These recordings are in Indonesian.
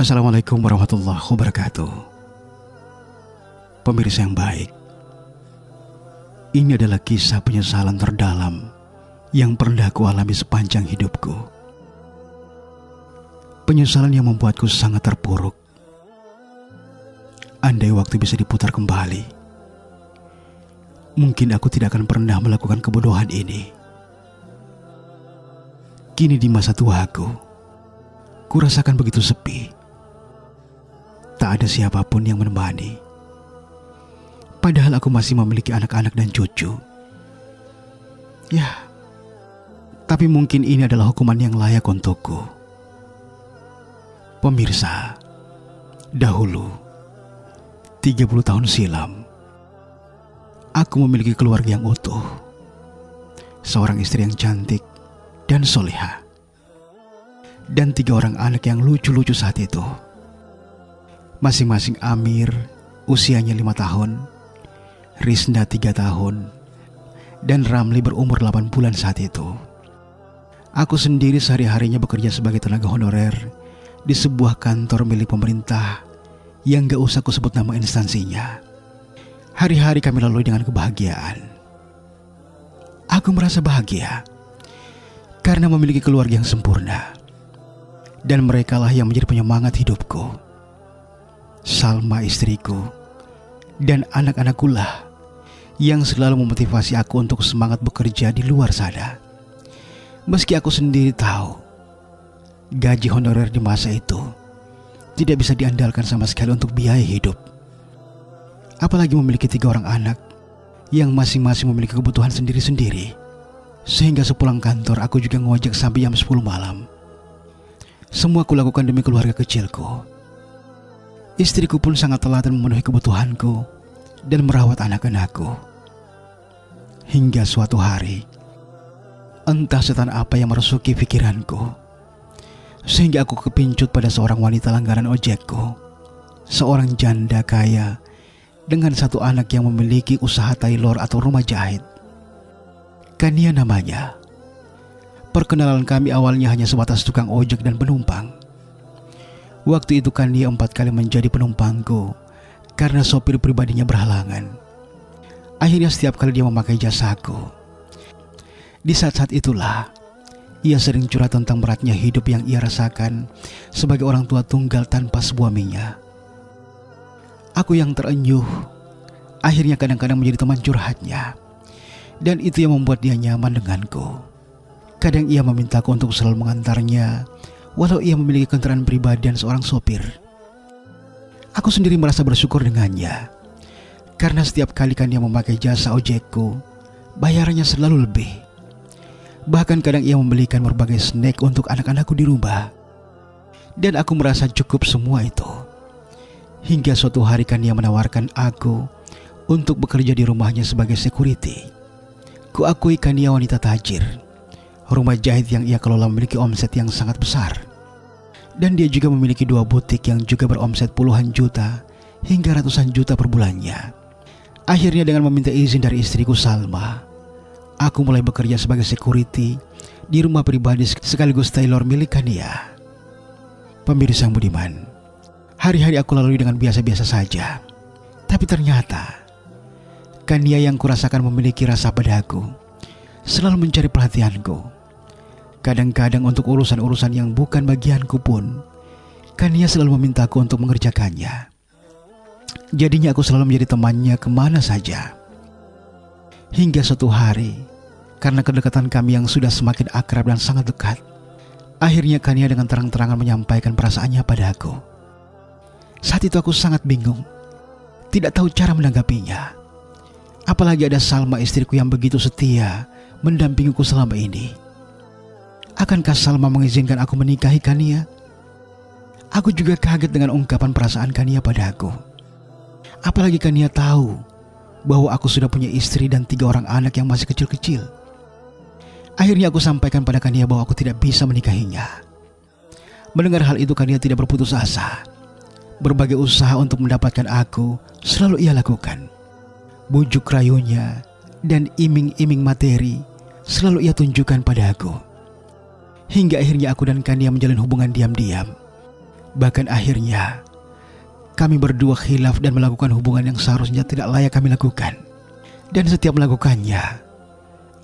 Assalamualaikum warahmatullahi wabarakatuh. Pemirsa yang baik, ini adalah kisah penyesalan terdalam yang pernah aku alami sepanjang hidupku. Penyesalan yang membuatku sangat terpuruk. Andai waktu bisa diputar kembali, mungkin aku tidak akan pernah melakukan kebodohan ini. Kini di masa tuaku, kurasakan begitu sepi. Tak ada siapapun yang menemani. Padahal aku masih memiliki anak-anak dan cucu. Ya, tapi mungkin ini adalah hukuman yang layak untukku. Pemirsa, dahulu, 30 tahun silam, aku memiliki keluarga yang utuh. Seorang istri yang cantik dan solehah. Dan 3 orang anak yang lucu-lucu saat itu. Masing-masing Amir usianya 5 tahun, Rizna 3 tahun, dan Ramli berumur 8 bulan saat itu. Aku sendiri sehari-harinya bekerja sebagai tenaga honorer di sebuah kantor milik pemerintah yang gak usah aku sebut nama instansinya. Hari-hari kami lalui dengan kebahagiaan. Aku merasa bahagia karena memiliki keluarga yang sempurna, dan merekalah yang menjadi penyemangat hidupku. Salma istriku dan anak-anakku lah yang selalu memotivasi aku untuk semangat bekerja di luar sana. Meski aku sendiri tahu gaji honorer di masa itu tidak bisa diandalkan sama sekali untuk biaya hidup. Apalagi memiliki 3 orang anak yang masing-masing memiliki kebutuhan sendiri-sendiri. Sehingga sepulang kantor aku juga ngojek sampai jam 10 malam. Semua aku lakukan demi keluarga kecilku. Istriku pun sangat telaten memenuhi kebutuhanku dan merawat anak-anakku. Hingga suatu hari, entah setan apa yang merasuki pikiranku, sehingga aku kepincut pada seorang wanita langganan ojekku. Seorang janda kaya dengan 1 anak yang memiliki usaha tailor atau rumah jahit. Kania namanya. Perkenalan kami awalnya hanya sebatas tukang ojek dan penumpang. Waktu itu Kania 4 kali menjadi penumpangku karena sopir pribadinya berhalangan. Akhirnya setiap kali dia memakai jasaku. Di saat-saat itulah ia sering curhat tentang beratnya hidup yang ia rasakan sebagai orang tua tunggal tanpa suaminya. Aku yang terenyuh akhirnya kadang-kadang menjadi teman curhatnya, dan itu yang membuat dia nyaman denganku. Kadang ia memintaku untuk selalu mengantarnya, walau ia memiliki kendaraan pribadi dan seorang sopir. Aku sendiri merasa bersyukur dengannya, karena setiap kali kan dia memakai jasa ojekku, bayarannya selalu lebih. Bahkan kadang ia membelikan berbagai snack untuk anak-anakku di rumah, dan aku merasa cukup semua itu. Hingga suatu hari kan dia menawarkan aku untuk bekerja di rumahnya sebagai security. Kuakui kan dia wanita tajir. Rumah jahit yang ia kelola memiliki omset yang sangat besar. Dan dia juga memiliki 2 butik yang juga beromset puluhan juta hingga ratusan juta per bulannya. Akhirnya dengan meminta izin dari istriku Salma, aku mulai bekerja sebagai security di rumah pribadi sekaligus tailor milik Kania. Pemirsa yang budiman, hari-hari aku lalui dengan biasa-biasa saja. Tapi ternyata Kania yang kurasakan memiliki rasa padaku, selalu mencari perhatianku. Kadang-kadang untuk urusan-urusan yang bukan bagianku pun, Kania selalu memintaku untuk mengerjakannya. Jadinya aku selalu menjadi temannya kemana saja. Hingga suatu hari, karena kedekatan kami yang sudah semakin akrab dan sangat dekat, akhirnya Kania dengan terang-terangan menyampaikan perasaannya padaku. Saat itu aku sangat bingung, tidak tahu cara menanggapinya. Apalagi ada Salma istriku yang begitu setia mendampingiku selama ini. Akankah Salma mengizinkan aku menikahi Kania? Aku juga kaget dengan ungkapan perasaan Kania padaku. Apalagi Kania tahu bahwa aku sudah punya istri dan 3 orang anak yang masih kecil-kecil. Akhirnya aku sampaikan pada Kania bahwa aku tidak bisa menikahinya. Mendengar hal itu Kania tidak berputus asa. Berbagai usaha untuk mendapatkan aku selalu ia lakukan. Bujuk rayunya dan iming-iming materi selalu ia tunjukkan pada aku. Hingga akhirnya aku dan Kania menjalin hubungan diam-diam. Bahkan akhirnya kami berdua khilaf dan melakukan hubungan yang seharusnya tidak layak kami lakukan. Dan setiap melakukannya,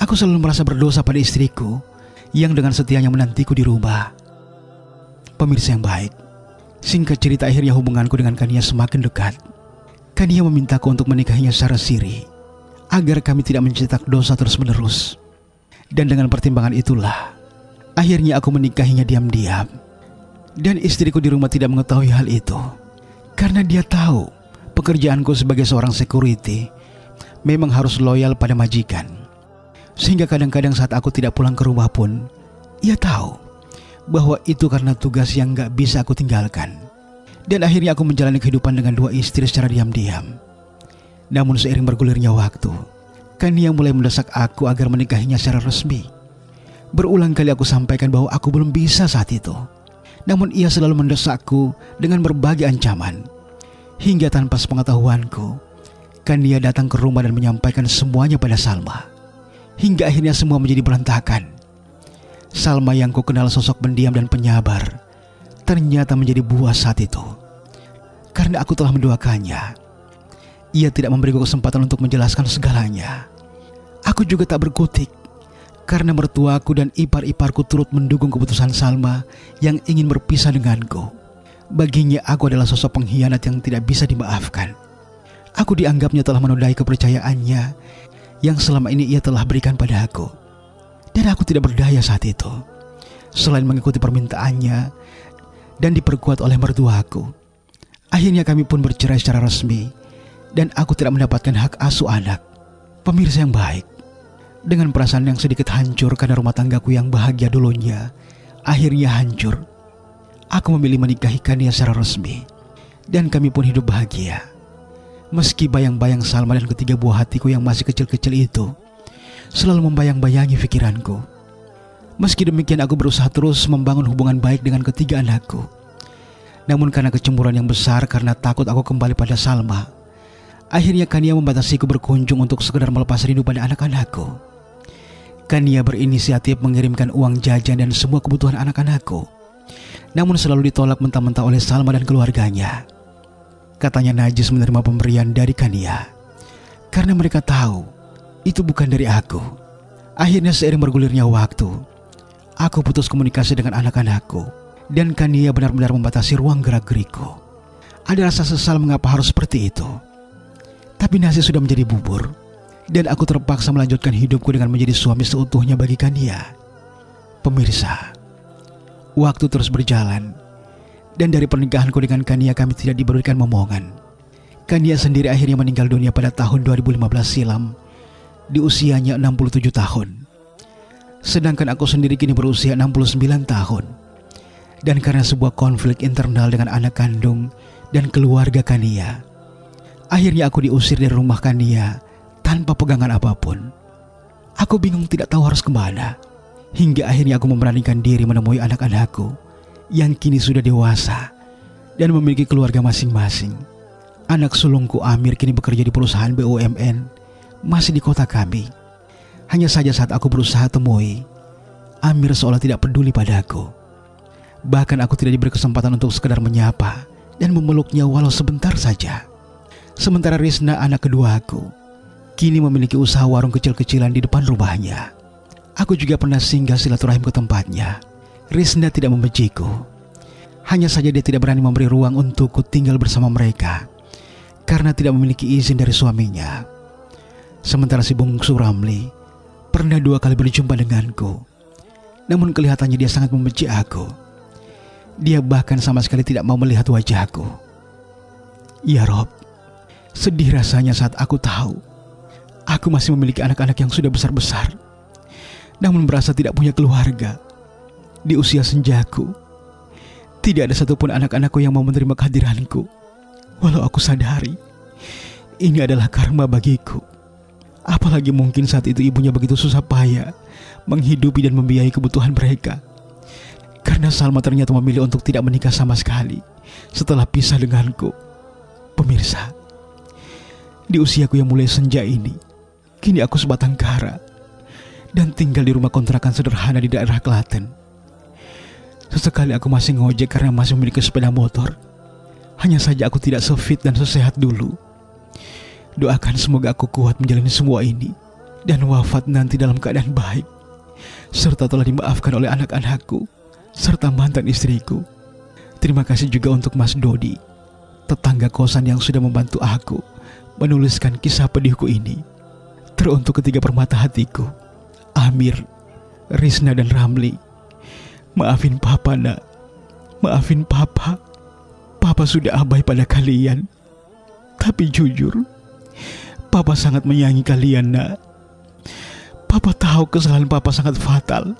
aku selalu merasa berdosa pada istriku yang dengan setianya menantiku di rumah. Pemirsa yang baik, singkat cerita akhirnya hubunganku dengan Kania semakin dekat. Kania memintaku untuk menikahinya secara siri agar kami tidak mencetak dosa terus-menerus. Dan dengan pertimbangan itulah akhirnya aku menikahinya diam-diam. Dan istriku di rumah tidak mengetahui hal itu, karena dia tahu pekerjaanku sebagai seorang security memang harus loyal pada majikan. Sehingga kadang-kadang saat aku tidak pulang ke rumah pun, ia tahu bahwa itu karena tugas yang gak bisa aku tinggalkan. Dan akhirnya aku menjalani kehidupan dengan dua istri secara diam-diam. Namun seiring bergulirnya waktu, Kania mulai mendesak aku agar menikahinya secara resmi. Berulang kali aku sampaikan bahwa aku belum bisa saat itu. Namun ia selalu mendesakku dengan berbagai ancaman. Hingga tanpa sepengetahuanku, Kania datang ke rumah dan menyampaikan semuanya pada Salma. Hingga akhirnya semua menjadi berantakan. Salma yang ku kenal sosok pendiam dan penyabar, ternyata menjadi buas saat itu. Karena aku telah mendoakannya, ia tidak memberiku kesempatan untuk menjelaskan segalanya. Aku juga tak berkutik, karena mertuaku dan ipar-iparku turut mendukung keputusan Salma yang ingin berpisah denganku. Baginya aku adalah sosok pengkhianat yang tidak bisa dimaafkan. Aku dianggapnya telah menodai kepercayaannya yang selama ini ia telah berikan pada aku. Dan aku tidak berdaya saat itu, selain mengikuti permintaannya dan diperkuat oleh mertuaku. Akhirnya kami pun bercerai secara resmi, dan aku tidak mendapatkan hak asuh anak. Pemirsa yang baik, dengan perasaan yang sedikit hancur karena rumah tanggaku yang bahagia dulunya akhirnya hancur, aku memilih menikahi Kania secara resmi. Dan kami pun hidup bahagia. Meski bayang-bayang Salma dan ketiga buah hatiku yang masih kecil-kecil itu selalu membayang-bayangi pikiranku. Meski demikian aku berusaha terus membangun hubungan baik dengan ketiga anakku. Namun karena kecemburuan yang besar karena takut aku kembali pada Salma, akhirnya Kania membatasiku berkunjung untuk sekedar melepas rindu pada anak-anakku. Kania berinisiatif mengirimkan uang jajan dan semua kebutuhan anak-anakku, namun selalu ditolak mentah-mentah oleh Salma dan keluarganya. Katanya najis menerima pemberian dari Kania karena mereka tahu itu bukan dari aku. Akhirnya seiring bergulirnya waktu, aku putus komunikasi dengan anak-anakku, dan Kania benar-benar membatasi ruang gerak-gerikku. Ada rasa sesal mengapa harus seperti itu. Tapi nasi sudah menjadi bubur, dan aku terpaksa melanjutkan hidupku dengan menjadi suami seutuhnya bagi Kania. Pemirsa, waktu terus berjalan, dan dari pernikahanku dengan Kania kami tidak diberikan momongan. Kania sendiri akhirnya meninggal dunia pada tahun 2015 silam, di usianya 67 tahun. Sedangkan aku sendiri kini berusia 69 tahun. Dan karena sebuah konflik internal dengan anak kandung dan keluarga Kania, akhirnya aku diusir dari rumah Kania tanpa pegangan apapun. Aku bingung tidak tahu harus kemana. Hingga akhirnya aku memberanikan diri menemui anak-anakku yang kini sudah dewasa dan memiliki keluarga masing-masing. Anak sulungku Amir kini bekerja di perusahaan BUMN, masih di kota kami. Hanya saja saat aku berusaha temui, Amir seolah tidak peduli padaku. Bahkan aku tidak diberi kesempatan untuk sekedar menyapa dan memeluknya walau sebentar saja. Sementara Risna, anak kedua aku, kini memiliki usaha warung kecil-kecilan di depan rumahnya. Aku juga pernah singgah silaturahim ke tempatnya. Risna tidak membenciku. Hanya saja dia tidak berani memberi ruang untukku tinggal bersama mereka karena tidak memiliki izin dari suaminya. Sementara si bungsu Ramli pernah 2 kali berjumpa denganku, namun kelihatannya dia sangat membenci aku. Dia bahkan sama sekali tidak mau melihat wajahku. Ya Rob, sedih rasanya saat aku tahu aku masih memiliki anak-anak yang sudah besar-besar, namun merasa tidak punya keluarga. Di usia senjaku, tidak ada satupun anak-anakku yang mau menerima kehadiranku. Walau aku sadari ini adalah karma bagiku. Apalagi mungkin saat itu ibunya begitu susah payah menghidupi dan membiayai kebutuhan mereka. Karena Salma ternyata memilih untuk tidak menikah sama sekali setelah pisah denganku. Pemirsa, di usiaku yang mulai senja ini, kini aku sebatang kara dan tinggal di rumah kontrakan sederhana di daerah Klaten. Sesekali aku masih ngojek karena masih memiliki sepeda motor. Hanya saja aku tidak sefit dan sesehat dulu. Doakan semoga aku kuat menjalani semua ini dan wafat nanti dalam keadaan baik, serta telah dimaafkan oleh anak-anakku serta mantan istriku. Terima kasih juga untuk Mas Dodi, tetangga kosan yang sudah membantu aku menuliskan kisah pedihku ini. Teruntuk ketiga permata hatiku, Amir, Risna dan Ramli. Maafin Papa, Nak. Maafin Papa. Papa sudah abai pada kalian. Tapi jujur, Papa sangat menyayangi kalian, Nak. Papa tahu kesalahan Papa sangat fatal,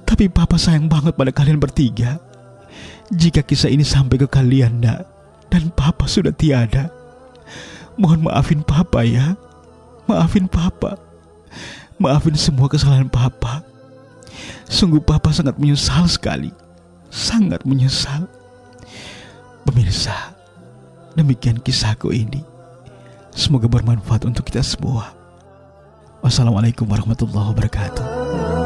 tapi Papa sayang banget pada kalian bertiga. Jika kisah ini sampai ke kalian, Nak, dan Papa sudah tiada, mohon maafin Papa ya. Maafin Papa. Maafin semua kesalahan Papa. Sungguh Papa sangat menyesal sekali. Sangat menyesal. Pemirsa, demikian kisahku ini. Semoga bermanfaat untuk kita semua. Wassalamualaikum warahmatullahi wabarakatuh.